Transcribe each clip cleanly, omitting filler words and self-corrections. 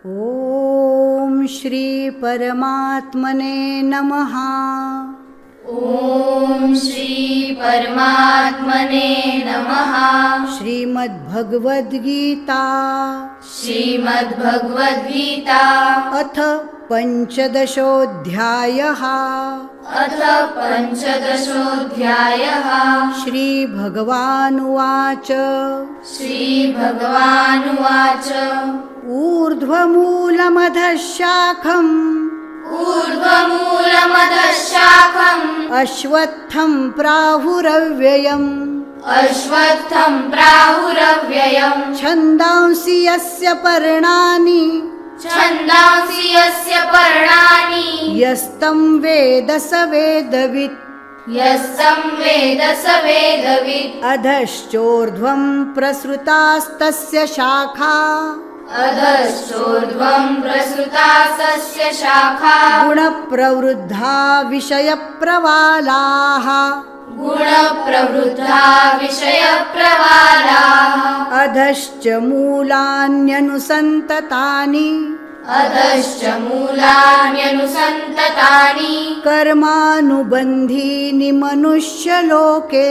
ओम श्री परमात्मने नमः। ओम श्री परमात्मने नमः। श्रीमद्भगवद्गीता श्रीमद्भगवद्गीता अथ पंचदशोऽध्यायः। अथ पंचदशोऽध्यायः। श्रीभगवानुवाच श्रीभगवानुवाच ऊर्ध्वमूलमधः शाखम् ऊर्ध्वमूलमधः शाखम् अश्वत्थं प्राहुरव्ययम् अश्वत्थं प्राहुरव्ययम् छन्दांसि यस्य पर्णानि छन्दांसि यस्य पर्णानि यस्तं वेद स वेदवित् यस्तं वेद स वेदवित् अधश्चोर्ध्वं प्रसृतास्तस्य शाखा अधश्चोर्ध्वं प्रसृता तस्य शाखा गुणप्रवृद्धा विषयप्रवालाः गुणप्रवृद्धा विषयप्रवालाः अधश्च मूलान्यनुसन्ततानि अधश्च मूलान्यनुसन्ततानि कर्मानुबन्धीनि मनुष्यलोके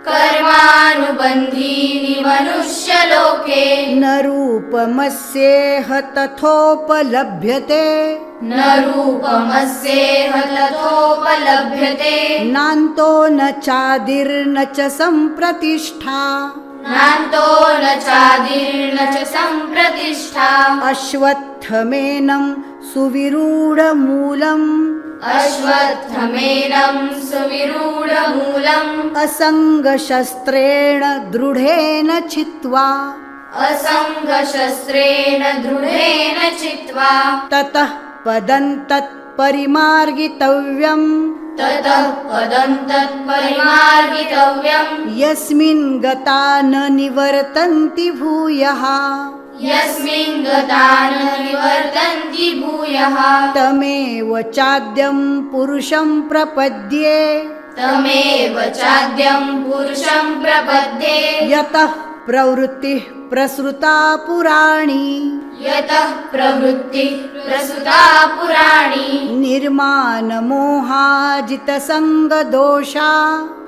कर्मानुबन्धीनि मनुष्यलोके न रूपमस्येह तथोपलभ्यते न रूपमस्येह तथोपलभ्यते नान्तो न चादिर्न च सम्प्रतिष्ठा नान्तो न चादिर्न च सम्प्रतिष्ठा अश्वत्थमेनं सुविरूढमूलम् अश्वत्थमेनं सुविरूढमूलम् असङ्गशस्त्रेण दृढेन चित्वा असङ्गशस्त्रेण दृढेन चित्वा ततः पदं तत्परिमार्गितव्यम् ततः पदं तत्परिमार्गितव्यम् यस्मिन् गता न निवर्तन्ति भूयः यस्मिन् गता न निवर्तन्ति भूयः तमेव चाद्यं पुरुषं प्रपद्ये तमेव चाद्यं पुरुषं प्रपद्ये यतः प्रवृत्तिः प्रसृता पुराणी यतः प्रवृत्तिः प्रसृता पुराणी निर्माणमोहाजितसङ्गदोषा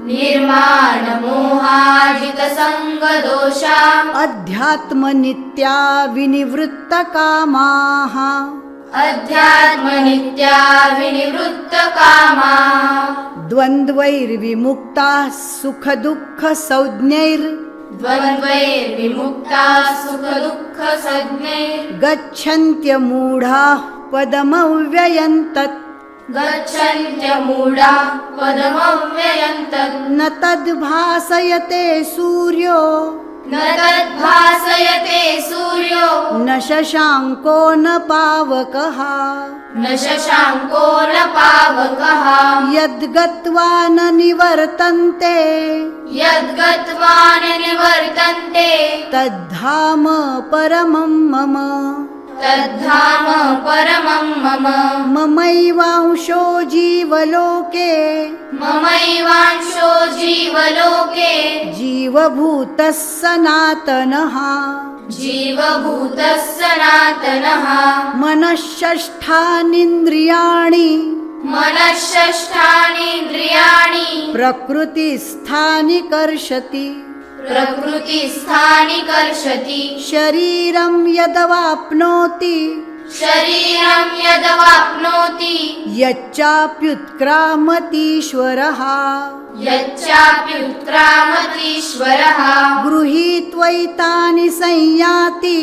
निर्माणमोहाजितसङ्गदोषा अध्यात्मनित्या विनिवृत्तकामाः अध्यात्मनित्या विनिवृत्तकामाः द्वन्द्वैर्विमुक्ताः सुखदुःखसंज्ञैर् द्वन्द्वैर्विमुक्ताः सुखदुःखसंज्ञैः गच्छन्त्यमूढाः पदमव्ययं तत् गच्छन्त्यमूढाः पदमव्ययं तत् न तद्भासयते सूर्यो न तद्भासयते सूर्यो न शशाङ्को न पावकः न शशाङ्को न पावकः यद्गत्वा न निवर्तन्ते यद्गत्वा न निवर्तन्ते तद्धाम परमं मम तद्धाम परमं मम ममैवांशो जीवलोके ममैवांशो जीवलोके जीवभूतः सनातनः जीवभूतः सनातनः मनःषष्ठानीन्द्रियाणि मनःषष्ठानीन्द्रियाणि प्रकृतिस्थानि कर्षति प्रकृतिस्थानि कर्षति शरीरं यदवाप्नोति शरीरं यदवाप्नोति यच्चाप्युत्क्रामतीश्वरः यच्चाप्युत्क्रामतीश्वरः गृहीत्वैतानि संयाति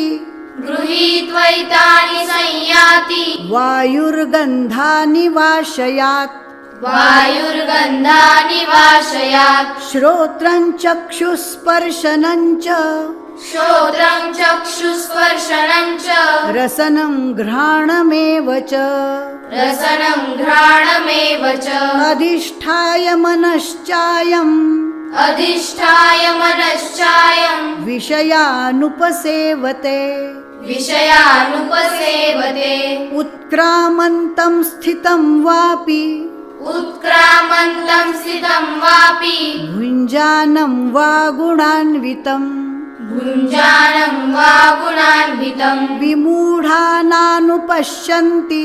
गृहीत्वैतानि संयाति वायुर्गन्धानि वाशयात् वायुर्गन्धानि वाशयात् श्रोत्रं चक्षुस्पर्शनं च श्रोत्रं चक्षुस्पर्शनं च रसनं घ्राणमेव च रसनं घ्राणमेव च अधिष्ठाय मनश्चायम् अधिष्ठाय मनश्चायं विषयानुपसेवते विषयानुपसेवते उत्क्रामन्तं स्थितं वापि उत्क्रामन्तं स्थितं वापि भुञ्जानं वा गुणान्वितं भुञ्जानं वा गुणान्वितं विमूढानां विमूढानानुपश्यन्ति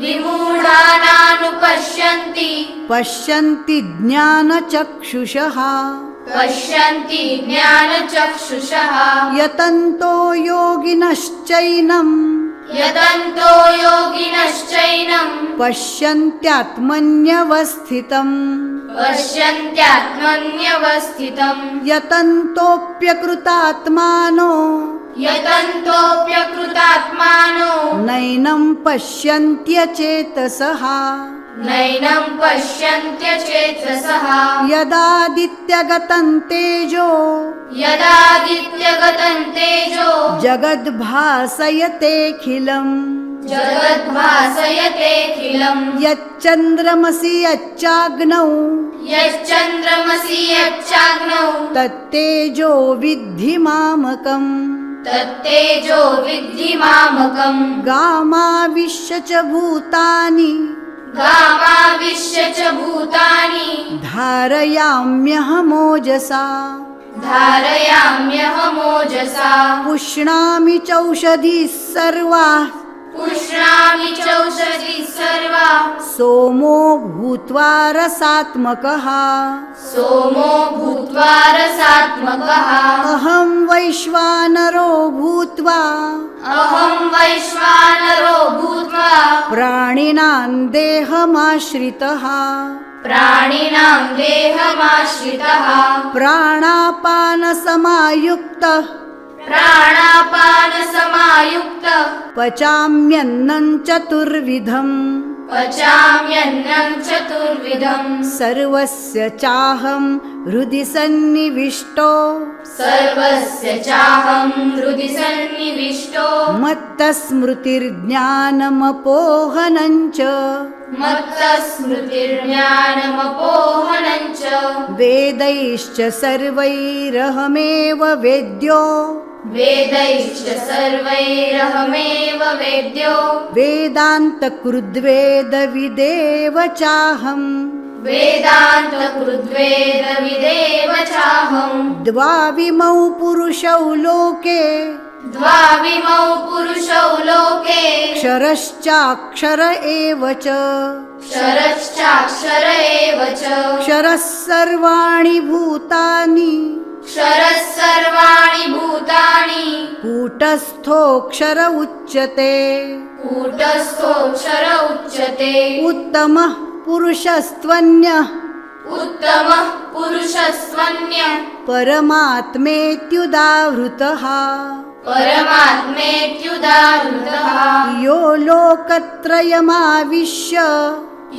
विमूढानानुपश्यन्ति पश्यन्ति ज्ञानचक्षुषः पश्यन्ति ज्ञानचक्षुषः यतन्तो योगिनश्चैनं यतन्तो योगिनश्चैनं पश्यन्त्यात्मन्यवस्थितम् पश्यन्त्यात्मन्यवस्थितम् यतन्तोऽप्यकृतात्मानो यतन्तोऽप्यकृतात्मानो नैनं पश्यन्त्यचेतसः नैनं पश्यन्त्यचेतसः यदादित्यगतं तेजो यदादित्यगतं तेजो जगद्भासयतेऽखिलम् जगद्भासयतेऽखिलम् यच्चन्द्रमसि यच्चाग्नौ यच्चन्द्रमसि यच्चाग्नौ तत्तेजो विद्धि मामकम् तत्तेजो विद्धि मामकम् गामाविश्य च भूतानि गामाविश्य च भूतानि धारयाम्यहमोजसा धारयाम्यहमोजसा पुष्णामि चौषधिः सर्वाः पुष्णामि चौषधिः सर्वा सोमो भूत्वा रसात्मकः सोमो भूत्वा रसात्मकः अहं वैश्वानरो भूत्वा अहं वैश्वानरो भूत्वा प्राणिनां देहमाश्रितः प्राणिनां देहमाश्रितः प्राणापानसमायुक्तः प्राणापानसमायुक्तः पचाम्यन्नं चतुर्विधम् पचाम्यन्नं चतुर्विधम् सर्वस्य चाहं हृदि सन्निविष्टो सर्वस्य चाहं हृदि सन्निविष्टो मत्तस्मृतिर्ज्ञानमपोहनं च मत्तस्मृतिर्ज्ञानमपोहनं च वेदैश्च सर्वैरहमेव वेद्यो वेदैश्च सर्वैरहमेव वेद्यो वेदान्तकृद्वेदविदेव चाहम् वेदान्तकृद्वेदविदेव चाहम् द्वाविमौ पुरुषौ लोके द्वाविमौ पुरुषौ लोके क्षरश्चाक्षर एव च क्षरश्चाक्षर एव च क्षरः सर्वाणि भूतानि क्षरः सर्वाणि भूतानि कूटस्थोऽक्षर उच्यते कूटस्थोऽक्षर उच्यते उत्तमः पुरुषस्त्वन्यः उत्तमः पुरुषस्त्वन्यः परमात्मेत्युदाहृतः परमात्मेत्युदाहृतः यो लोकत्रयमाविश्य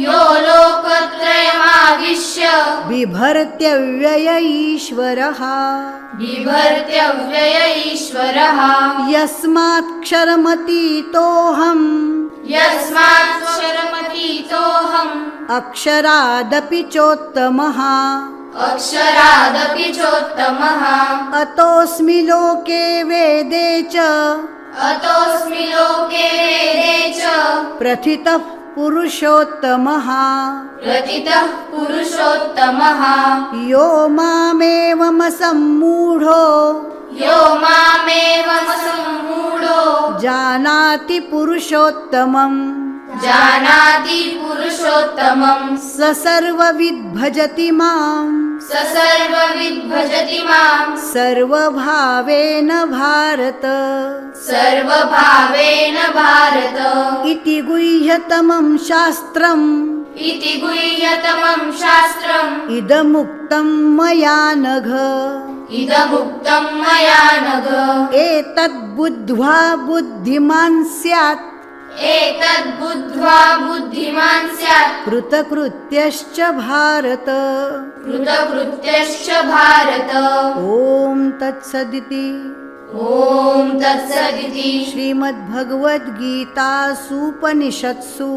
यो लोकत्रयमाविश्य बिभर्त्यव्यय ईश्वरः बिभर्त्यव्यय ईश्वरः यस्मात्क्षरमतीतोऽहम् यस्माक्षरमतीतोऽहम् अक्षरादपि चोत्तमः अक्षरादपि चोत्तमः अतोऽस्मि लोके वेदे च अतोऽस्मि लोके वेदे च प्रथितः पुरुषोत्तमः प्रथितः पुरुषोत्तमः यो मामेवमसम्मूढो यो मामेवमसम्मूढो जानाति पुरुषोत्तमम् जानाति पुरुषोत्तमम् स सर्वविद् भजति माम् स सर्वविद् भजति माम् सर्वभावेन भारत सर्वभावेन भारत इति गुह्यतमं शास्त्रम् इति गुह्यतमं शास्त्रम् इदमुक्तं मया नघ इदमुक्तं मया नघ एतद्बुद्ध्वा बुद्धिमान् स्यात् एतद्बुद्ध्वा बुद्धिमान् स्यात् कृतकृत्यश्च भारत कृतकृत्यश्च भारत ॐ तत्सदिति ॐ तत्सदिति श्रीमद्भगवद्गीतासूपनिषत्सु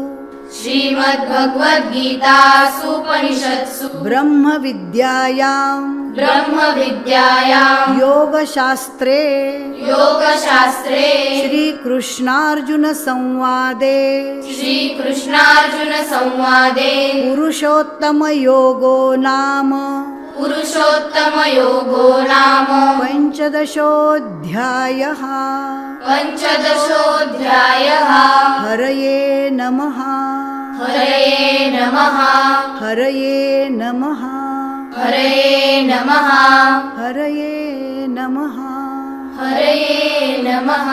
श्रीमद्भगवद्गीतासूपनिषत्सु ब्रह्मविद्यायां ब्रह्मविद्यायां योगशास्त्रे योगशास्त्रे श्रीकृष्णार्जुनसंवादे श्रीकृष्णार्जुनसंवादे पुरुषोत्तमयोगो नाम पुरुषोत्तमयोगो नाम पञ्चदशोऽध्यायः पञ्चदशोऽध्यायः नमः हरये नमः हरये नमः हरये नमः हरये नमः हरये नमः